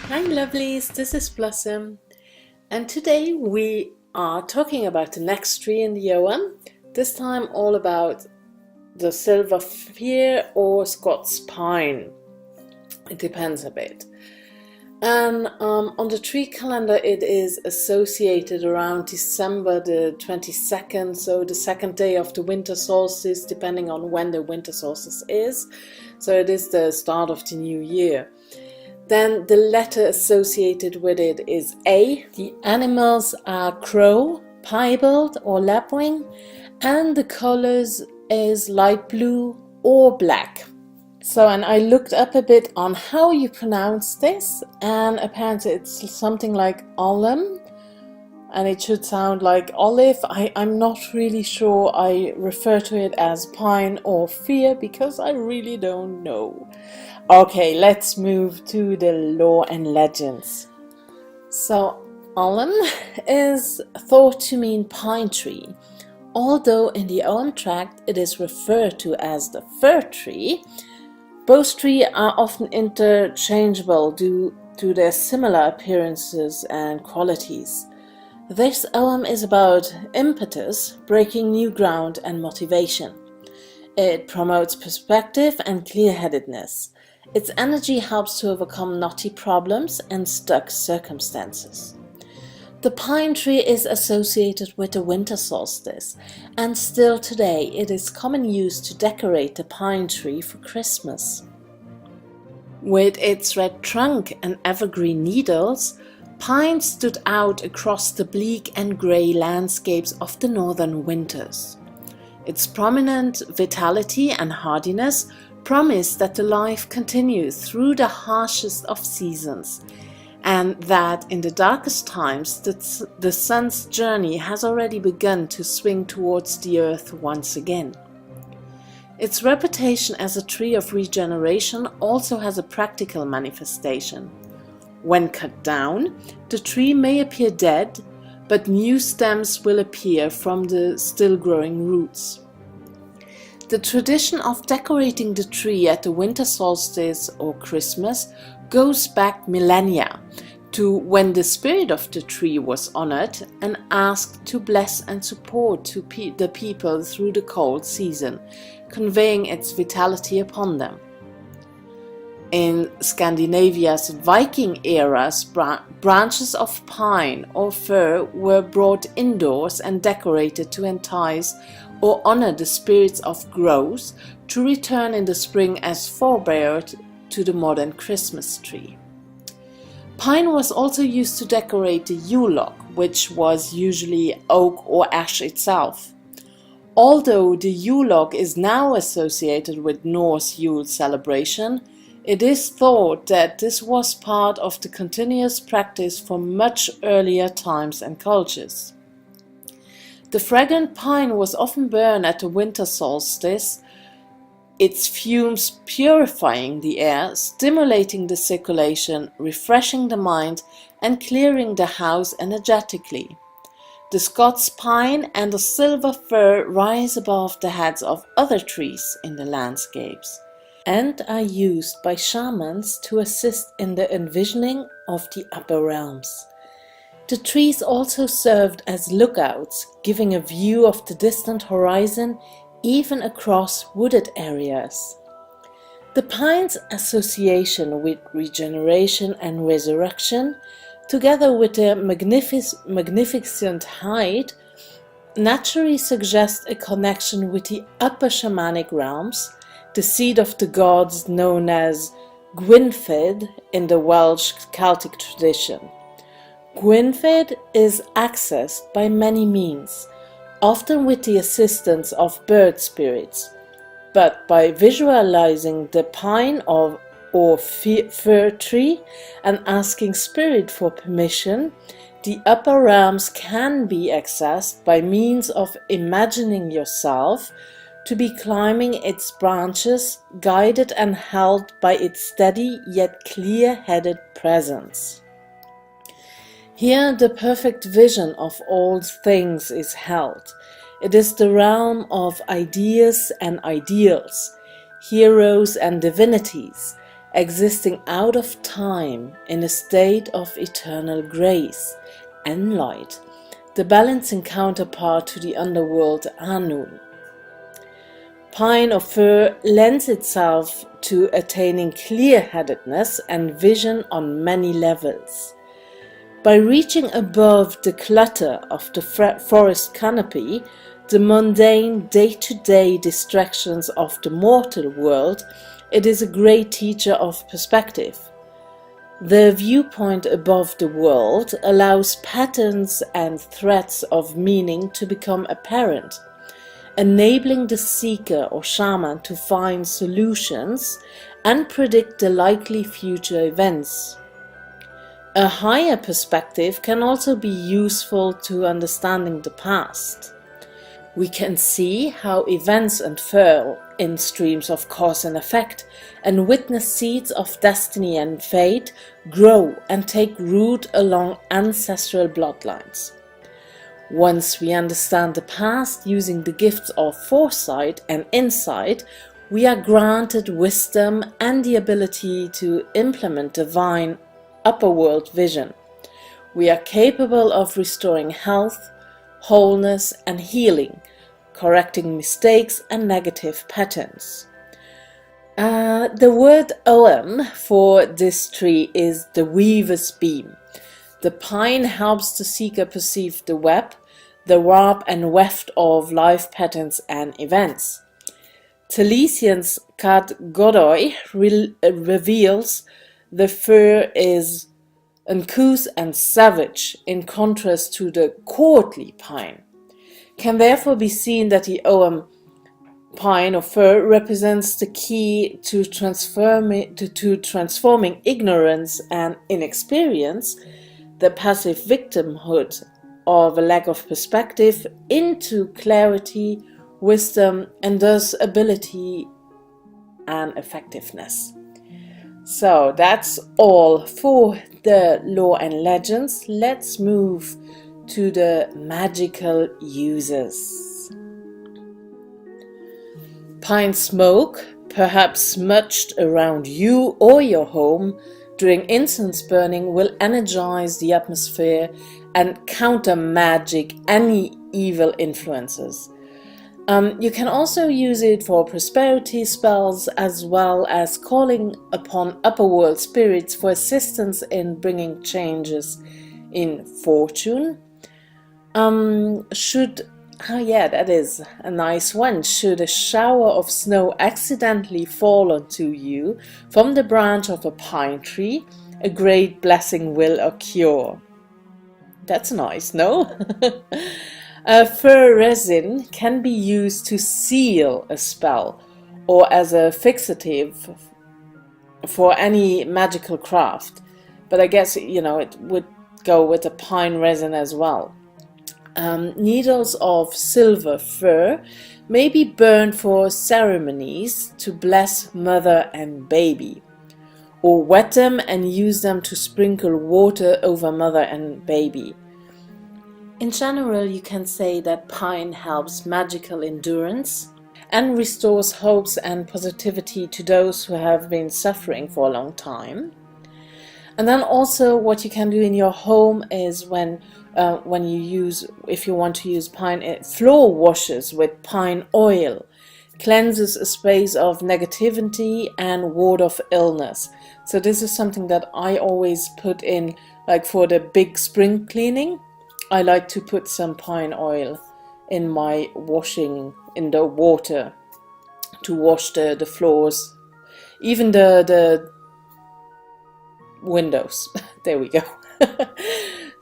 Hi lovelies, this is Blossom, and today we are talking about the next tree in the Ogham, this time all about the silver fir or Scots pine. It depends a bit. And on the tree calendar it is associated around December the 22nd, so the second day of the winter solstice, depending on when the winter solstice is. So it is the start of the new year. Then the letter associated with it is A. The animals are crow, piebald or lapwing, and the colors is light blue or black. And I looked up a bit on how you pronounce this, and apparently it's something like Ailm, and it should sound like olive. I'm not really sure. I refer to it as pine or fir because I really don't know. Okay, let's move to the lore and legends. So, Ailm is thought to mean pine tree, although in the Ogham tract it is referred to as the fir tree. Both trees are often interchangeable due to their similar appearances and qualities. This Ogham is about impetus, breaking new ground, and motivation. It promotes perspective and clear-headedness. Its energy helps to overcome knotty problems and stuck circumstances. The pine tree is associated with the winter solstice, and still today it is common use to decorate the pine tree for Christmas. With its red trunk and evergreen needles, pine stood out across the bleak and grey landscapes of the northern winters. Its prominent vitality and hardiness promise that the life continues through the harshest of seasons, and that in the darkest times the sun's journey has already begun to swing towards the earth once again. Its reputation as a tree of regeneration also has a practical manifestation. When cut down, the tree may appear dead, but new stems will appear from the still growing roots. The tradition of decorating the tree at the winter solstice or Christmas goes back millennia to when the spirit of the tree was honored and asked to bless and support the people through the cold season, conveying its vitality upon them. In Scandinavia's Viking eras, branches of pine or fir were brought indoors and decorated to entice or honor the spirits of growth to return in the spring as forebear to the modern Christmas tree. Pine was also used to decorate the Yule log, which was usually oak or ash itself. Although the Yule log is now associated with Norse Yule celebration, it is thought that this was part of the continuous practice for much earlier times and cultures. The fragrant pine was often burned at the winter solstice, its fumes purifying the air, stimulating the circulation, refreshing the mind, and clearing the house energetically. The Scots pine and the silver fir rise above the heads of other trees in the landscapes, and are used by shamans to assist in the envisioning of the upper realms. The trees also served as lookouts, giving a view of the distant horizon even across wooded areas. The pine's association with regeneration and resurrection, together with their magnificent height, naturally suggest a connection with the upper shamanic realms, the seat of the gods known as Gwynfyd in the Welsh Celtic tradition. Gwynfyd is accessed by many means, often with the assistance of bird spirits, but by visualizing the pine or fir tree and asking spirit for permission, the upper realms can be accessed by means of imagining yourself to be climbing its branches, guided and held by its steady yet clear-headed presence. Here the perfect vision of all things is held. It is the realm of ideas and ideals, heroes and divinities, existing out of time in a state of eternal grace and light, the balancing counterpart to the underworld Anu. Pine or fir lends itself to attaining clear-headedness and vision on many levels. By reaching above the clutter of the forest canopy, the mundane day-to-day distractions of the mortal world, it is a great teacher of perspective. The viewpoint above the world allows patterns and threads of meaning to become apparent, enabling the seeker or shaman to find solutions and predict the likely future events. A higher perspective can also be useful to understanding the past. We can see how events unfurl in streams of cause and effect, and witness seeds of destiny and fate grow and take root along ancestral bloodlines. Once we understand the past using the gifts of foresight and insight, we are granted wisdom and the ability to implement divine upper world vision. We are capable of restoring health, wholeness and healing, correcting mistakes and negative patterns. The word Ogham for this tree is the weaver's beam. The pine helps the seeker perceive the web, the warp and weft of life patterns and events. Talesian's Kat Godoy reveals the fir is uncouth and savage in contrast to the courtly pine. Can therefore be seen that the Ogham pine or fir represents the key to transforming ignorance and inexperience, the passive victimhood of a lack of perspective, into clarity, wisdom, and thus ability and effectiveness. So that's all for the lore and legends. Let's move to the magical uses. Pine smoke, perhaps smudged around you or your home during incense burning, will energize the atmosphere and counter magic any evil influences. You can also use it for prosperity spells, as well as calling upon upper world spirits for assistance in bringing changes in fortune. That is a nice one. Should a shower of snow accidentally fall onto you from the branch of a pine tree, a great blessing will occur. That's nice, no? Fir resin can be used to seal a spell or as a fixative for any magical craft, but I guess, it would go with the pine resin as well. Needles of silver fir may be burned for ceremonies to bless mother and baby, or wet them and use them to sprinkle water over mother and baby. In general, you can say that pine helps magical endurance and restores hopes and positivity to those who have been suffering for a long time. And then also what you can do in your home is if you want to use pine, floor washes with pine oil cleanses a space of negativity and ward off illness. So this is something that I always put in, like for the big spring cleaning. I like to put some pine oil in my washing, in the water, to wash the floors, even the windows. There we go.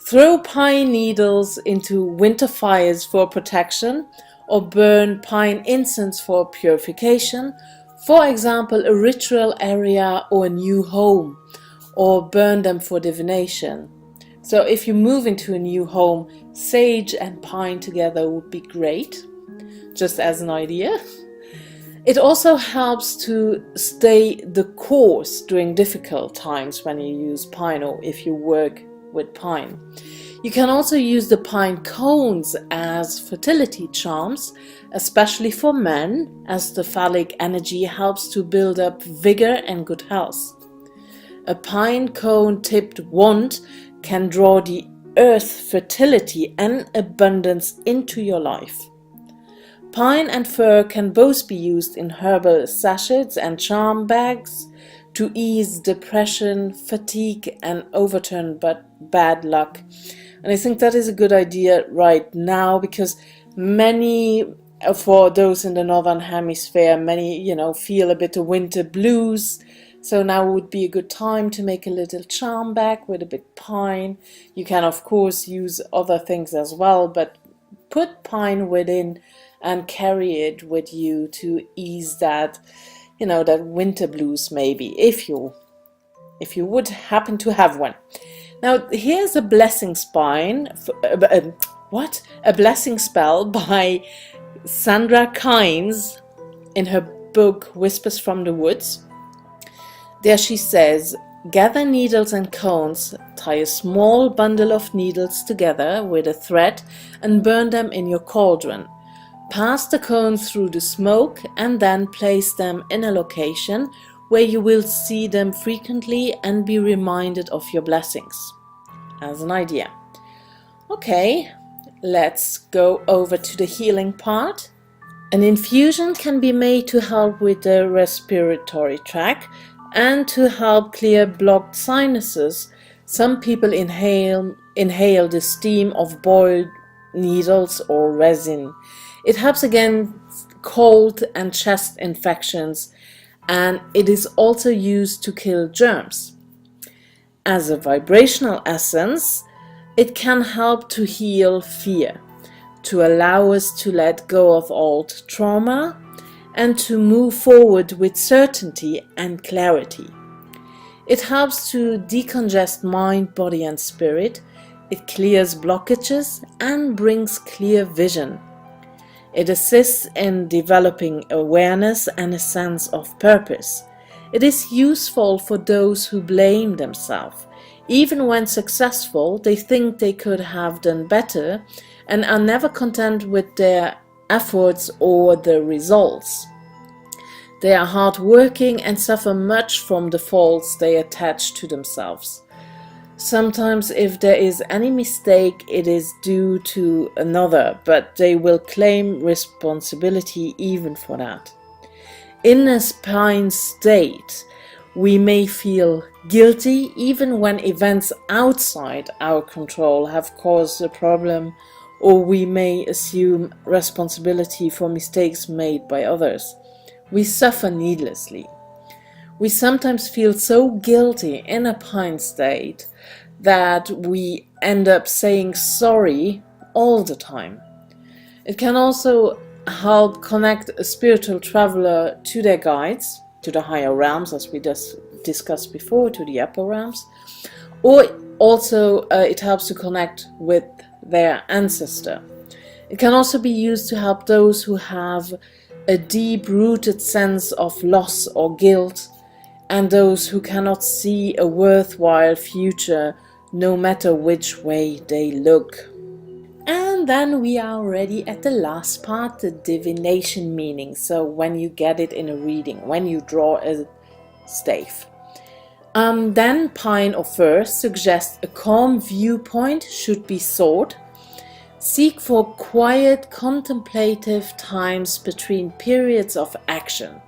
Throw pine needles into winter fires for protection, or burn pine incense for purification, for example a ritual area or a new home, or burn them for divination. So if you move into a new home, sage and pine together would be great, just as an idea. It also helps to stay the course during difficult times when you use pine, or if you work with pine. You can also use the pine cones as fertility charms, especially for men, as the phallic energy helps to build up vigor and good health. A pine cone tipped wand can draw the earth fertility and abundance into your life. Pine and fir can both be used in herbal sachets and charm bags to ease depression, fatigue, and overturn bad luck. And I think that is a good idea right now, because many, for those in the northern hemisphere, many, feel a bit of winter blues. So now would be a good time to make a little charm bag with a bit pine. You can of course use other things as well, but put pine within and carry it with you to ease that, that winter blues, maybe, if you would happen to have one. Now here's a blessing a blessing spell by Sandra Kynes in her book Whispers from the Woods. There she says, gather needles and cones, tie a small bundle of needles together with a thread and burn them in your cauldron. Pass the cones through the smoke and then place them in a location where you will see them frequently and be reminded of your blessings. As an idea. Okay, let's go over to the healing part. An infusion can be made to help with the respiratory tract and to help clear blocked sinuses. Some people inhale the steam of boiled needles or resin. It helps against cold and chest infections, and it is also used to kill germs. As a vibrational essence, it can help to heal fear, to allow us to let go of old trauma, and to move forward with certainty and clarity. It helps to decongest mind, body, and spirit. It clears blockages and brings clear vision. It assists in developing awareness and a sense of purpose. It is useful for those who blame themselves. Even when successful, they think they could have done better and are never content with their efforts or the results. They are hardworking and suffer much from the faults they attach to themselves. Sometimes if there is any mistake, it is due to another, but they will claim responsibility even for that. In a spine state, we may feel guilty even when events outside our control have caused a problem, or we may assume responsibility for mistakes made by others. We suffer needlessly. We sometimes feel so guilty in a pine state that we end up saying sorry all the time. It can also help connect a spiritual traveler to their guides, to the higher realms, as we just discussed before, to the upper realms, or also it helps to connect with their ancestor. It can also be used to help those who have a deep-rooted sense of loss or guilt, and those who cannot see a worthwhile future no matter which way they look. And then we are already at the last part, the divination meaning. So when you get it in a reading, when you draw a stave. Then pine or fir suggests a calm viewpoint should be sought. Seek for quiet, contemplative times between periods of action.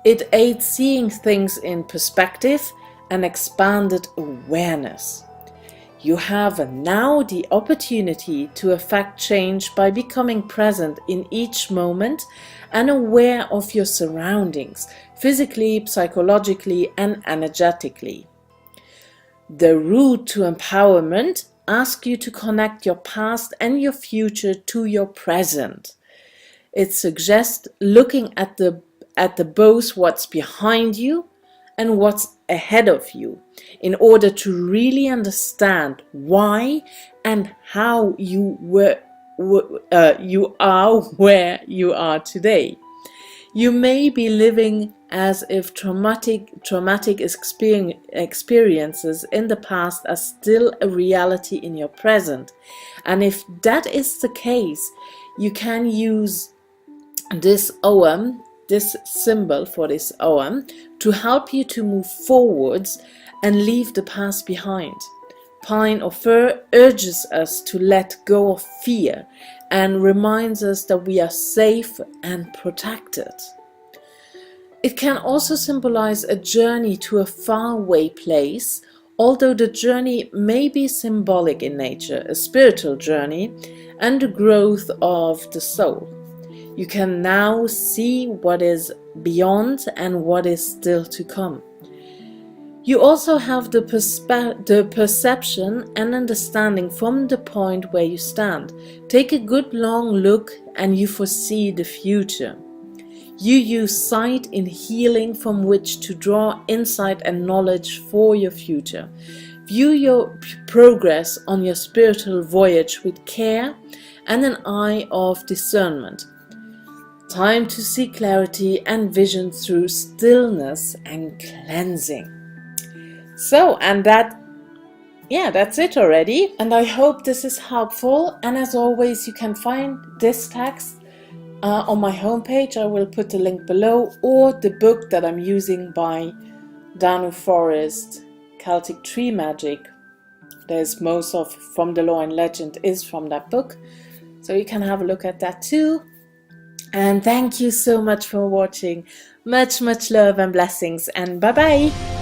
It aids seeing things in perspective and expanded awareness. You have now the opportunity to affect change by becoming present in each moment and aware of your surroundings, physically, psychologically, and energetically. The route to empowerment asks you to connect your past and your future to your present. It suggests looking at both what's behind you and what's ahead of you in order to really understand why and how you are where you are today. You may be living as if traumatic experiences in the past are still a reality in your present. And if that is the case, you can use this Ogham this symbol for this Ogham to help you to move forwards and leave the past behind. Pine or fir urges us to let go of fear and reminds us that we are safe and protected. It can also symbolize a journey to a faraway place, although the journey may be symbolic in nature, a spiritual journey and the growth of the soul. You can now see what is beyond and what is still to come. You also have the perception and understanding from the point where you stand. Take a good long look and you foresee the future. You use sight in healing from which to draw insight and knowledge for your future. View your progress on your spiritual voyage with care and an eye of discernment. Time to see clarity and vision through stillness and cleansing. So, and that's it already. And I hope this is helpful. And as always, you can find this text on my homepage. I will put the link below, or the book that I'm using by Danu Forest, Celtic Tree Magic. There's most of From the Law and Legend is from that book. So you can have a look at that too. And thank you so much for watching. Much love and blessings, and bye bye.